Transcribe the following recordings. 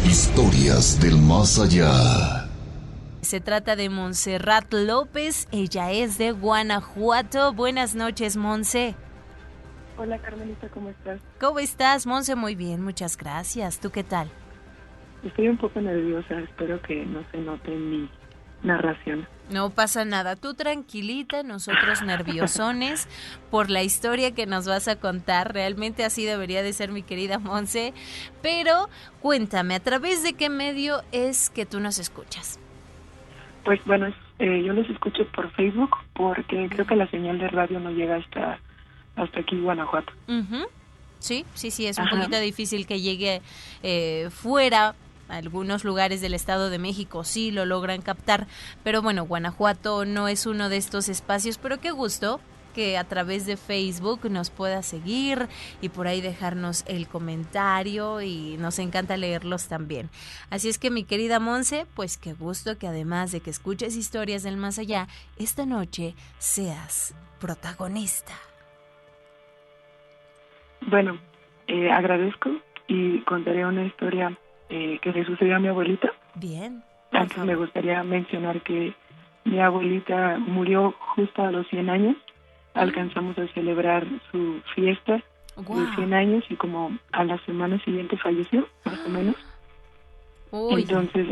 Historias del más allá. Se trata de Montserrat López, ella es de Guanajuato. Buenas noches, Monse. Hola Carmelita, ¿cómo estás? ¿Cómo estás, Monse? Muy bien, muchas gracias. ¿Tú qué tal? Estoy un poco nerviosa, espero que no se note mi narración. No pasa nada, tú tranquilita, nosotros nerviosones por la historia que nos vas a contar. Realmente así debería de ser, mi querida Monse. Pero cuéntame, ¿a través de qué medio es que tú nos escuchas? Pues bueno, yo los escucho por Facebook porque creo que la señal de radio no llega hasta aquí, Guanajuato. Uh-huh. Sí, es un poquito difícil que llegue fuera. Algunos lugares del Estado de México sí lo logran captar, pero bueno, Guanajuato no es uno de estos espacios, pero qué gusto que a través de Facebook nos pueda seguir y por ahí dejarnos el comentario, y nos encanta leerlos también. Así es que, mi querida Monse, pues qué gusto que además de que escuches historias del más allá, esta noche seas protagonista. Bueno, agradezco y contaré una historia que le sucedió a mi abuelita. Bien. Antes me gustaría mencionar que mi abuelita murió justo a los 100 años. Alcanzamos a celebrar su fiesta de 100 años y como a la semana siguiente falleció, más o menos. Uy. Entonces,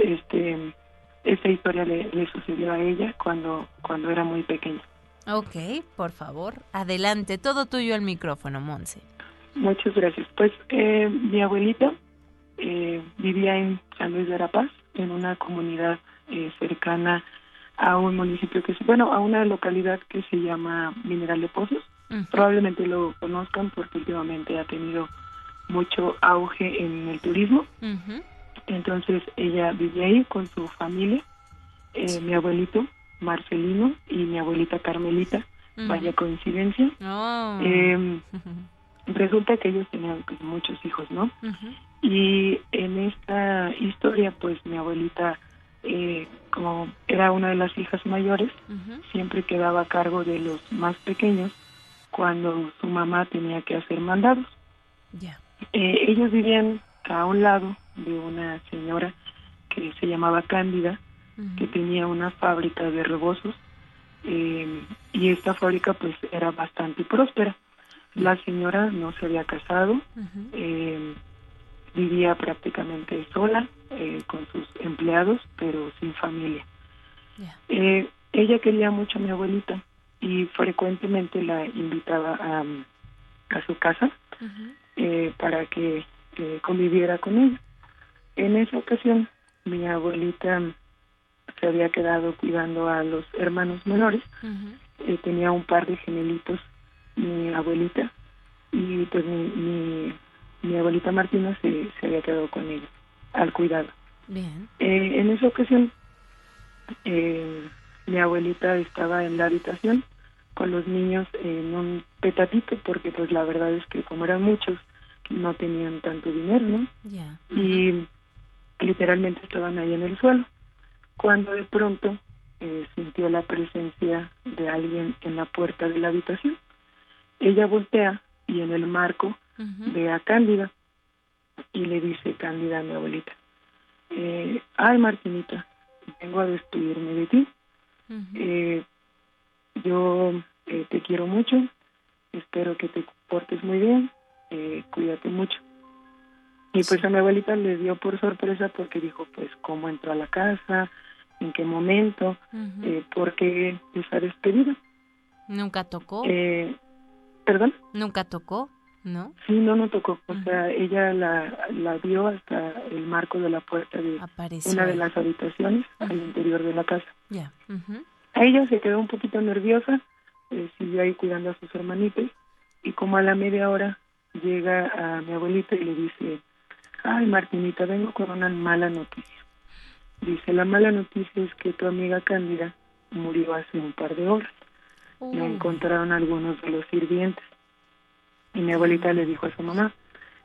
esta historia le sucedió a ella cuando era muy pequeña. Ok, por favor, adelante, todo tuyo el micrófono, Monse. Muchas gracias. Pues mi abuelita vivía en San Luis de Verapaz, en una comunidad cercana a un municipio a una localidad que se llama Mineral de Pozos. Uh-huh. Probablemente lo conozcan porque últimamente ha tenido mucho auge en el turismo. Uh-huh. Entonces ella vivía ahí con su familia, mi abuelito Marcelino y mi abuelita Carmelita. Uh-huh. Vaya coincidencia. Oh. Resulta que ellos tenían muchos hijos, ¿no? Uh-huh. Y en esta historia, pues mi abuelita, como era una de las hijas mayores, uh-huh, siempre quedaba a cargo de los más pequeños cuando su mamá tenía que hacer mandados. Yeah. Ellos vivían a un lado de una señora que se llamaba Cándida, uh-huh, que tenía una fábrica de rebozos, y esta fábrica pues era bastante próspera. La señora no se había casado, uh-huh, vivía prácticamente sola con sus empleados, pero sin familia. Yeah. Ella quería mucho a mi abuelita y frecuentemente la invitaba a su casa, uh-huh, para que conviviera con ella. En esa ocasión, mi abuelita se había quedado cuidando a los hermanos menores. Uh-huh. Tenía un par de gemelitos, mi abuelita, y pues mi abuelita Martina se había quedado con ella al cuidado. Bien. En esa ocasión mi abuelita estaba en la habitación con los niños en un petatito, porque pues la verdad es que como eran muchos no tenían tanto dinero, ¿no? Yeah. Uh-huh. Y literalmente estaban ahí en el suelo cuando de pronto sintió la presencia de alguien en la puerta de la habitación. Ella voltea y en el marco, uh-huh, ve a Cándida y le dice Cándida a mi abuelita: ay, Martinita, vengo a despedirme de ti. Uh-huh. Yo te quiero mucho, espero que te portes muy bien, cuídate mucho. Y pues a mi abuelita le dio por sorpresa porque dijo, pues, ¿cómo entró a la casa? ¿En qué momento? Uh-huh. ¿Por qué esa despedida? ¿Nunca tocó? ¿Perdón? ¿Nunca tocó? ¿No? Sí, no tocó. O sea, ella la vio hasta el marco de la puerta de una de las habitaciones, uh-huh, al interior de la casa. Yeah. Uh-huh. Ella se quedó un poquito nerviosa, siguió ahí cuidando a sus hermanitos, y como a la media hora llega a mi abuelita y le dice: ay, Martinita, vengo con una mala noticia. Dice, la mala noticia es que tu amiga Cándida murió hace un par de horas. La encontraron algunos de los sirvientes. Y mi abuelita le dijo a su mamá: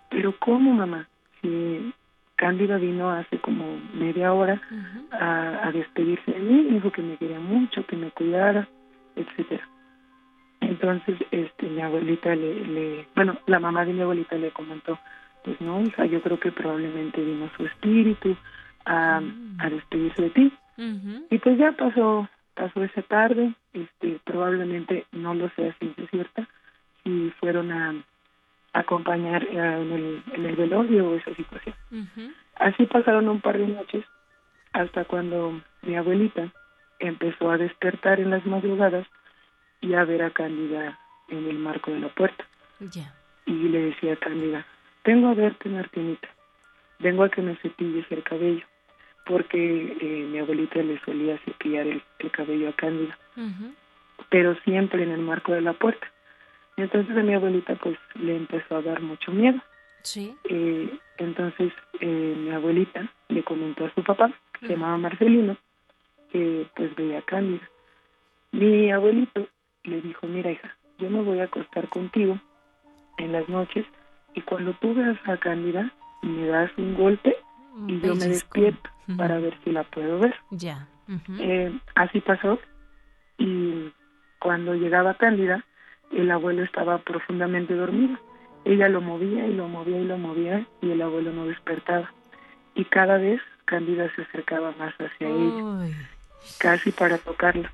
pero ¿cómo, mamá? Si Cándida vino hace como media hora, uh-huh, a despedirse de mí, dijo que me quería mucho, que me cuidara, etcétera. Entonces mi abuelita la mamá de mi abuelita le comentó: pues no, hija, yo creo que probablemente vino su espíritu a despedirse de ti. Y pues ya pasó esa tarde, probablemente no lo sé a ciencia cierta, si fueron a acompañar en el velorio o esa situación. Así pasaron un par de noches hasta cuando mi abuelita empezó a despertar en las madrugadas y a ver a Cándida en el marco de la puerta. Y le decía a Cándida, vengo a verte, Martinita, vengo a que me cepilles el cabello, porque mi abuelita le solía cepillar el cabello a Cándida, pero siempre en el marco de la puerta. Entonces a mi abuelita pues le empezó a dar mucho miedo. Sí. Entonces mi abuelita le comentó a su papá, que se llamaba Marcelino, que pues veía a Cándida. Mi abuelito le dijo, mira, hija, yo me voy a acostar contigo en las noches y cuando tú veas a Cándida me das un golpe y yo me despierto para ver si la puedo ver. Ya. Así pasó, y cuando llegaba Cándida, el abuelo estaba profundamente dormido. Ella lo movía y lo movía y lo movía y el abuelo no despertaba. Y cada vez Cándida se acercaba más hacia ella, casi para tocarla.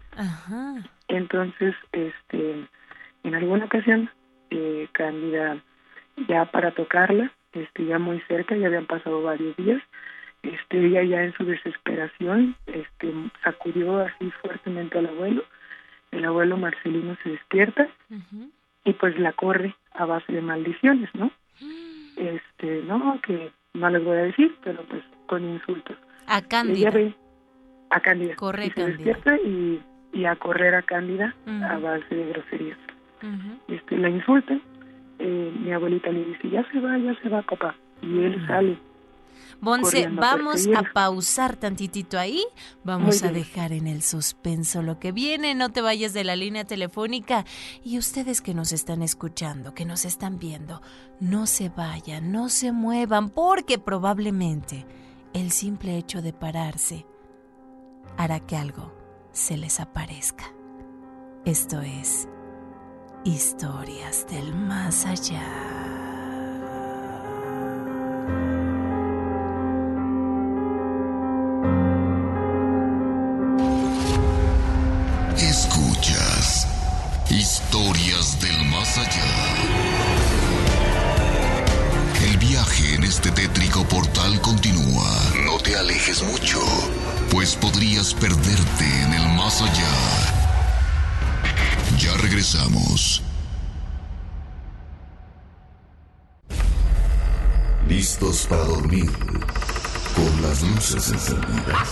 Entonces, en alguna ocasión, Cándida, ya para tocarla, ya muy cerca, ya habían pasado varios días, ella ya en su desesperación, sacudió así fuertemente al abuelo. El abuelo Marcelino se despierta y pues la corre a base de maldiciones, ¿no? No, que no les voy a decir, pero pues con insultos. A Cándida. Ella ve a Cándida. Corre y se Cándida. despierta y a correr a Cándida a base de groserías. La insulta, mi abuelita le dice, ya se va, papá. Y él sale. Monse, vamos a pausar tantitito ahí, vamos a dejar en el suspenso lo que viene, no te vayas de la línea telefónica, y ustedes que nos están escuchando, que nos están viendo, no se vayan, no se muevan, porque probablemente el simple hecho de pararse hará que algo se les aparezca. Esto es Historias del Más Allá. Escuchas Historias del Más Allá. El viaje en este tétrico portal continúa. No te alejes mucho, pues podrías perderte en el más allá. Ya regresamos. ¿Listos para dormir con las luces encendidas?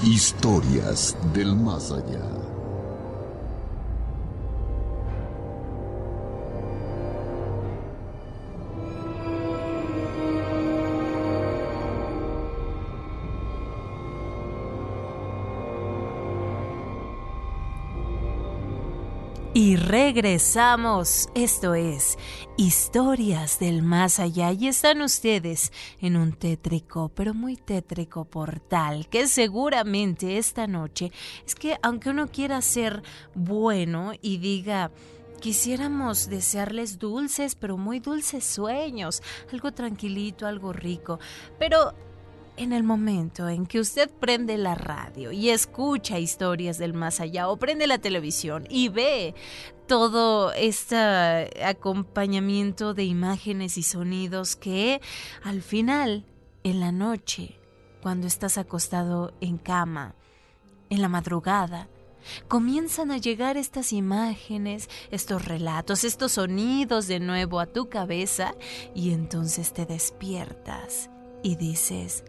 Historias del Más Allá. Y regresamos, esto es Historias del Más Allá, y están ustedes en un tétrico, pero muy tétrico portal, que seguramente esta noche, es que aunque uno quiera ser bueno y diga, quisiéramos desearles dulces, pero muy dulces sueños, algo tranquilito, algo rico, pero en el momento en que usted prende la radio y escucha Historias del Más Allá, o prende la televisión y ve todo este acompañamiento de imágenes y sonidos que al final, en la noche, cuando estás acostado en cama, en la madrugada, comienzan a llegar estas imágenes, estos relatos, estos sonidos de nuevo a tu cabeza, y entonces te despiertas y dices,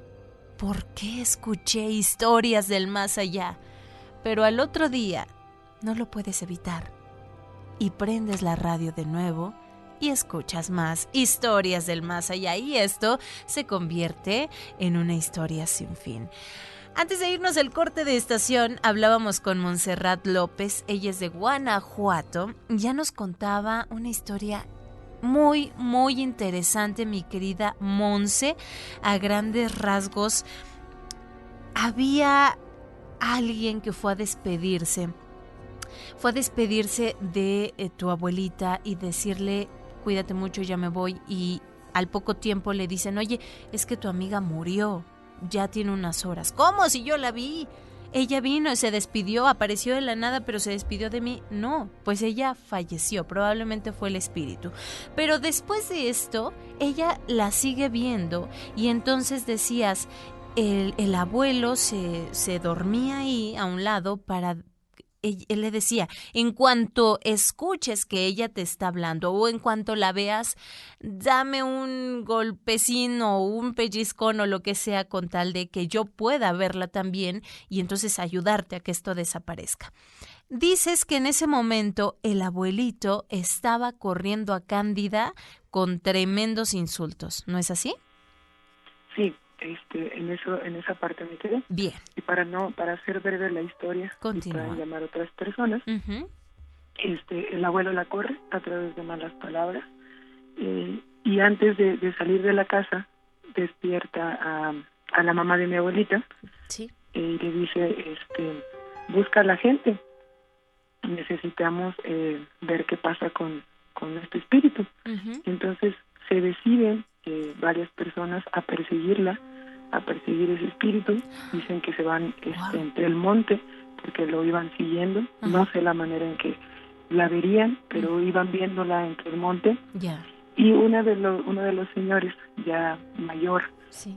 ¿por qué escuché Historias del Más Allá? Pero al otro día no lo puedes evitar y prendes la radio de nuevo y escuchas más Historias del Más Allá, y esto se convierte en una historia sin fin. Antes de irnos al corte de estación, hablábamos con Montserrat López, ella es de Guanajuato, ya nos contaba una historia muy, muy interesante, mi querida Monse. A grandes rasgos, había alguien que fue a despedirse fue a despedirse de tu abuelita y decirle, cuídate mucho, ya me voy, y al poco tiempo le dicen, oye, es que tu amiga murió, ya tiene unas horas. ¿Cómo? Si yo la vi. Ella vino, se despidió, apareció de la nada, pero se despidió de mí. No, pues ella falleció, probablemente fue el espíritu. Pero después de esto, ella la sigue viendo y entonces decías, el abuelo se dormía ahí a un lado para... Él le decía, en cuanto escuches que ella te está hablando o en cuanto la veas, dame un golpecín o un pellizcón o lo que sea con tal de que yo pueda verla también y entonces ayudarte a que esto desaparezca. Dices que en ese momento el abuelito estaba corriendo a Cándida con tremendos insultos, ¿no es así? Sí. En esa parte me quedé. Bien. Y para hacer breve la historia, continúa, y para llamar a otras personas, el abuelo la corre a través de malas palabras, y antes de salir de la casa despierta a la mamá de mi abuelita. Sí. Y le dice, busca a la gente, necesitamos ver qué pasa con este espíritu. Entonces se deciden varias personas a perseguir ese espíritu. Dicen que se van entre el monte porque lo iban siguiendo. No sé la manera en que la verían, pero iban viéndola entre el monte. Y uno de los señores ya mayor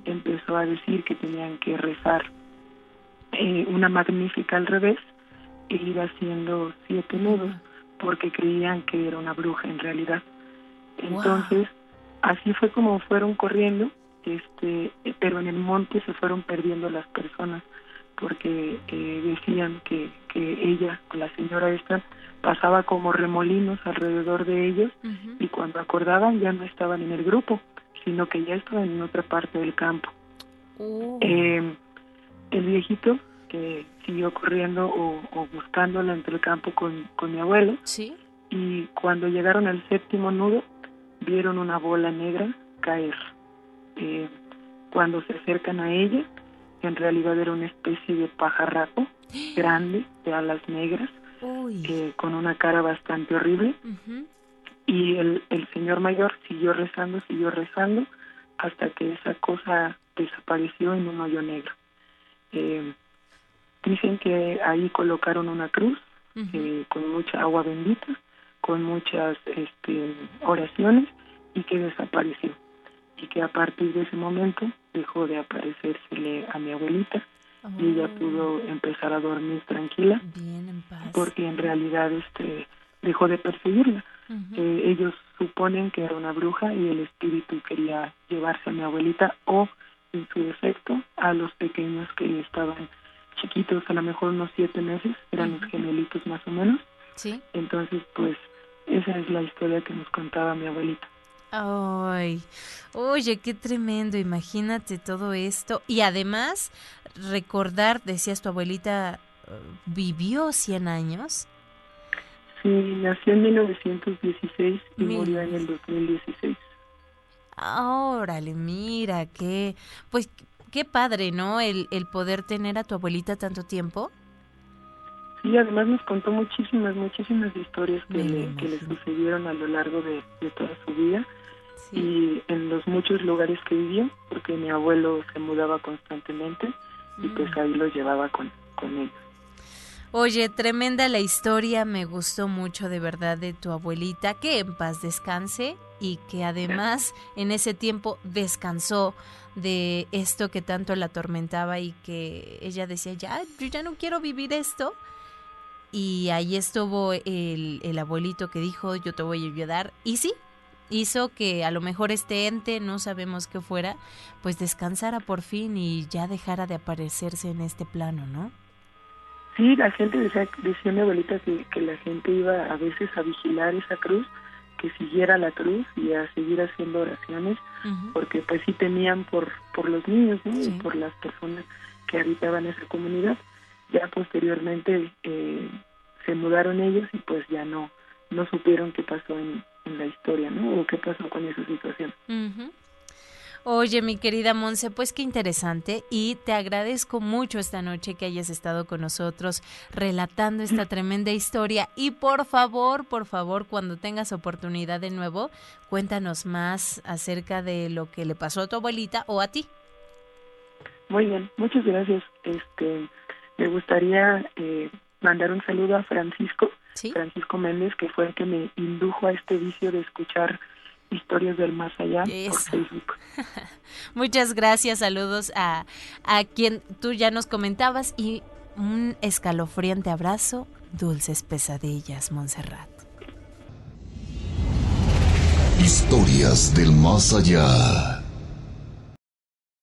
empezó a decir que tenían que rezar una magnífica al revés e ir haciendo 7 nudos porque creían que era una bruja en realidad. Entonces así fue como fueron corriendo, pero en el monte se fueron perdiendo las personas porque decían que ella, la señora esta, pasaba como remolinos alrededor de ellos y cuando acordaban ya no estaban en el grupo, sino que ya estaban en otra parte del campo. El viejito que siguió corriendo o buscándola entre el campo con mi abuelo, y cuando llegaron al 7º nudo vieron una bola negra caer. Cuando se acercan a ella, en realidad era una especie de pajarraco grande, de alas negras, con una cara bastante horrible. Y el señor mayor siguió rezando hasta que esa cosa desapareció en un hoyo negro. Dicen que ahí colocaron una cruz con mucha agua bendita, con muchas oraciones, y que desapareció. Y que a partir de ese momento dejó de aparecérsele a mi abuelita y ella pudo empezar a dormir tranquila, bien en paz, porque en realidad dejó de perseguirla. Ellos suponen que era una bruja y el espíritu quería llevarse a mi abuelita o, en su defecto, a los pequeños que estaban chiquitos, a lo mejor unos 7 meses, eran los gemelitos más o menos. Entonces, pues, esa es la historia que nos contaba mi abuelita. Ay, oye, qué tremendo, imagínate todo esto. Y además, recordar, decías, tu abuelita vivió 100 años. Sí, nació en 1916 y murió en el 2016. Órale, mira, pues qué padre, ¿no? El poder tener a tu abuelita tanto tiempo. Sí, además nos contó muchísimas historias que le sucedieron a lo largo de toda su vida. Y en los muchos lugares que vivió, porque mi abuelo se mudaba constantemente y pues ahí los llevaba con ellos. Oye, tremenda la historia, me gustó mucho de verdad de tu abuelita, que en paz descanse y que además en ese tiempo descansó de esto que tanto la atormentaba y que ella decía, yo ya no quiero vivir esto. Y ahí estuvo el abuelito que dijo, yo te voy a ayudar. Y sí, hizo que a lo mejor este ente, no sabemos qué fuera, pues descansara por fin y ya dejara de aparecerse en este plano, ¿no? Sí, la gente decía mi abuelita que la gente iba a veces a vigilar esa cruz, que siguiera la cruz y a seguir haciendo oraciones, porque pues sí temían por los niños, ¿no? Y por las personas que habitaban esa comunidad. Ya posteriormente se mudaron ellos y pues ya no supieron qué pasó en la historia, ¿no? O qué pasó con esa situación. Oye, mi querida Monse, pues qué interesante, y te agradezco mucho esta noche que hayas estado con nosotros relatando esta tremenda historia, y por favor, cuando tengas oportunidad de nuevo, cuéntanos más acerca de lo que le pasó a tu abuelita o a ti. Muy bien, muchas gracias. Me gustaría mandar un saludo a Francisco, ¿sí? Francisco Méndez, que fue el que me indujo a este vicio de escuchar historias del más allá por Facebook. Muchas gracias, saludos a quien tú ya nos comentabas, y un escalofriante abrazo, dulces pesadillas, Montserrat. Historias del más allá.